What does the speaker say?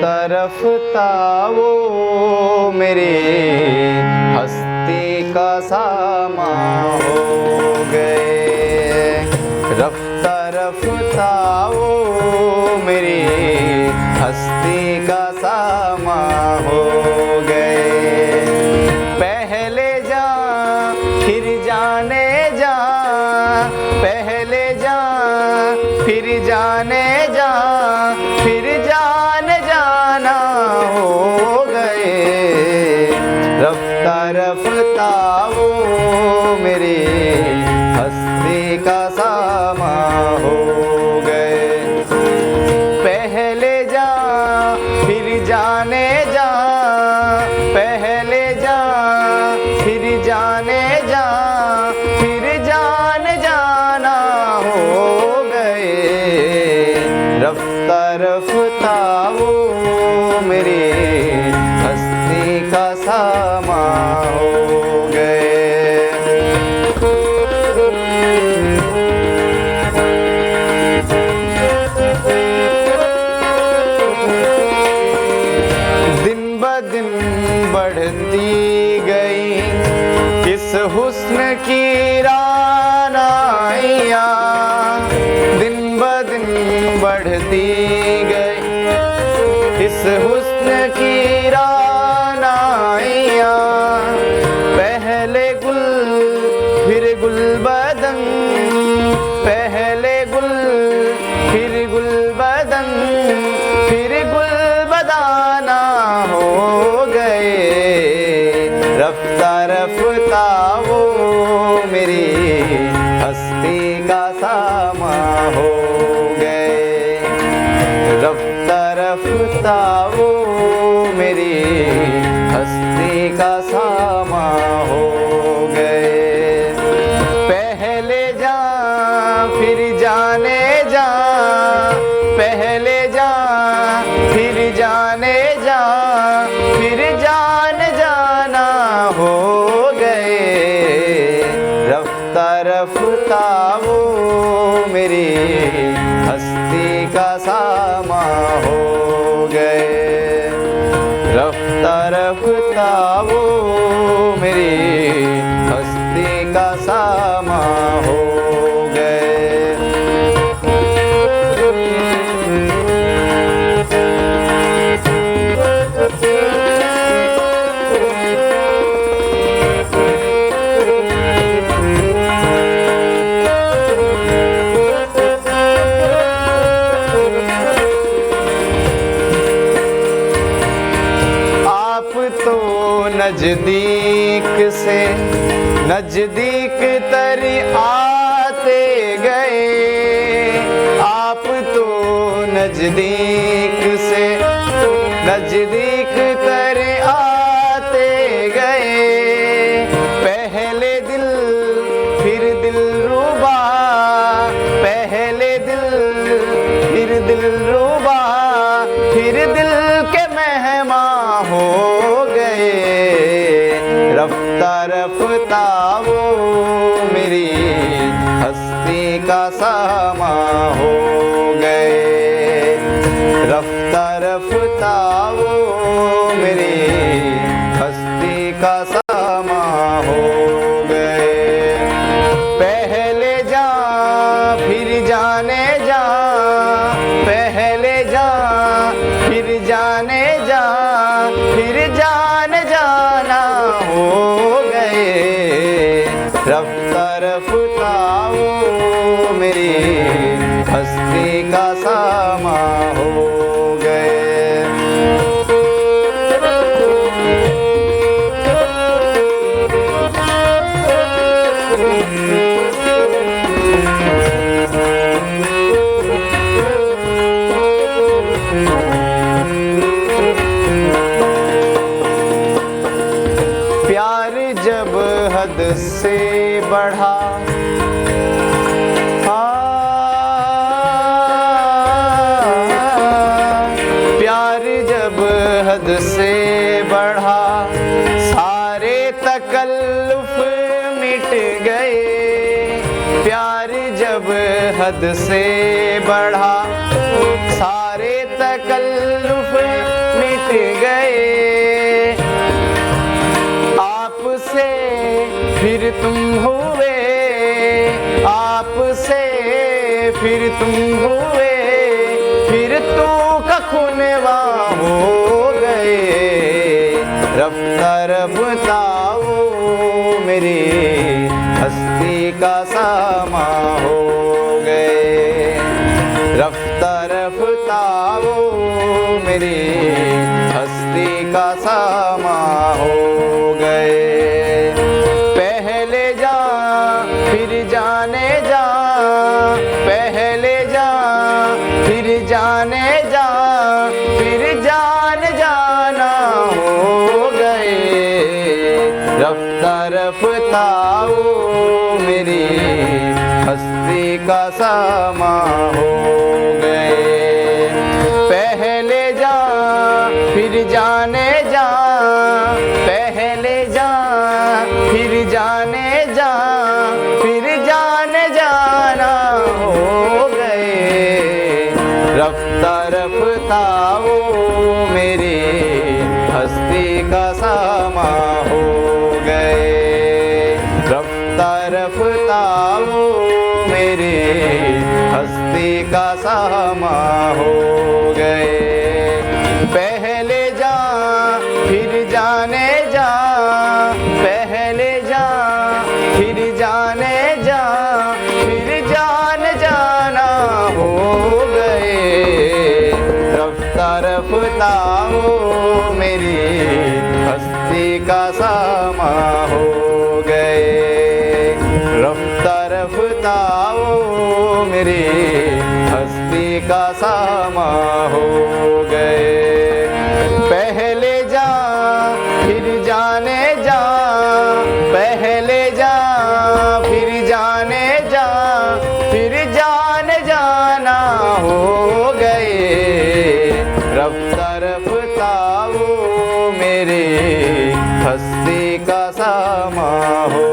तरफ था वो मेरे हस्ती का सामा हो गए। रफ्ता रफ्ता वो मेरी हस्ती का सामा हो गए। पहले जा फिर जाने जा, पहले जा फिर जाने जा, फिर जान जाना हो गए। रफ्ता रफ्ता वो मेरी हस्ती का सामा हो गए। पहले जा फिर जाने जा, पहले जा फिर जाने जा, फिर जान जाना हो गए। रफ्ता रफ्ता वो मेरी हस्ती का सामा हो गए। दिन ब दिन बढ़ती गई इस हुस्न की रानाइयाँ, दिन ब दिन बढ़ती गई इस हुस्न की रानाइयाँ। पहले गुल फिर गुलबदन, पहले गुल फिर गुलबदन, फिर गुलबदाना हो गए। रफ्ता रफ्ता वो मेरी हस्ती का सामा हो गए। रफ्ता रफ्ता वो मेरी हस्ती का सामा हो गए। पहले जा फिर जाने जा, पहले जा फिर जाने जा, फिर जान जाना हो गए। रफ्ता रफ्ता वो मेरी हस्ती का सामा हो गए। रफ्ता रफ्ता वो मेरी हस्ती का सामा हो गए। नजदीक से नजदीक तर आते गए, आप तो नजदीक से नजदीक तर आते गए। पहले दिल फिर दिल रुबा, पहले दिल फिर दिल रुबा, फिर दिल के मेहमान हो गए। रफ्ता रफ्ता वो मेरी हस्ती का सामा हो गए। रफ्ता रफ्ता वो मेरी हस्ती का सामा हो गए। पहले जा फिर जाने जा, पहले जा फिर जाने जा, फिर जान जाना हो गए। रफ्ता रफ्ता वो मेरी हस्ती का सामा हो गए। प्यार जब हद से बढ़ा, प्यार जब हद से बढ़ा, सारे तकल्लुफ मिट गए। प्यार जब हद से बढ़ा, सारे तकल्लुफ मिट गए, आपसे फिर तुम हुए, आपसे फिर तुम हुए, फिर तू कखुनवा हो गए। रफ्ता रफ्ता वो मेरी हस्ती का सामा हो गए, रफ्ता रफ्ता वो मेरी हस्ती का सामा हो गए। पहले जा फिर जाने जा, पहले जा फिर जाने जा, फिर जान जाना हो गए। रफ्ता रफ्ता वो मेरी हस्ती का सामा हो गए। पहले जा फिर जाने जा, पहले जा फिर जाने जा, फिर जान जाना हो गए। रफ्ता रफ्ता वो मेरी हस्ती का सामा हो गए, रफ्ता रफ्ता वो मेरी हस्ती का सामा हो गए। पहले जा फिर जाने जा, पहले जा फिर जाने जा, फिर जान जाना हो गए। रफ्ता रफ्ता वो मेरी हस्ती का सामा हो गए, रफ्ता रफ्ता वो मेरी हस्ती का सामा हो गए। पहले जा फिर जाने जा, पहले जा फिर जाने जा, फिर जान जाना हो गए। रफ्ता रफ्ता वो मेरे हस्ती का सामा हो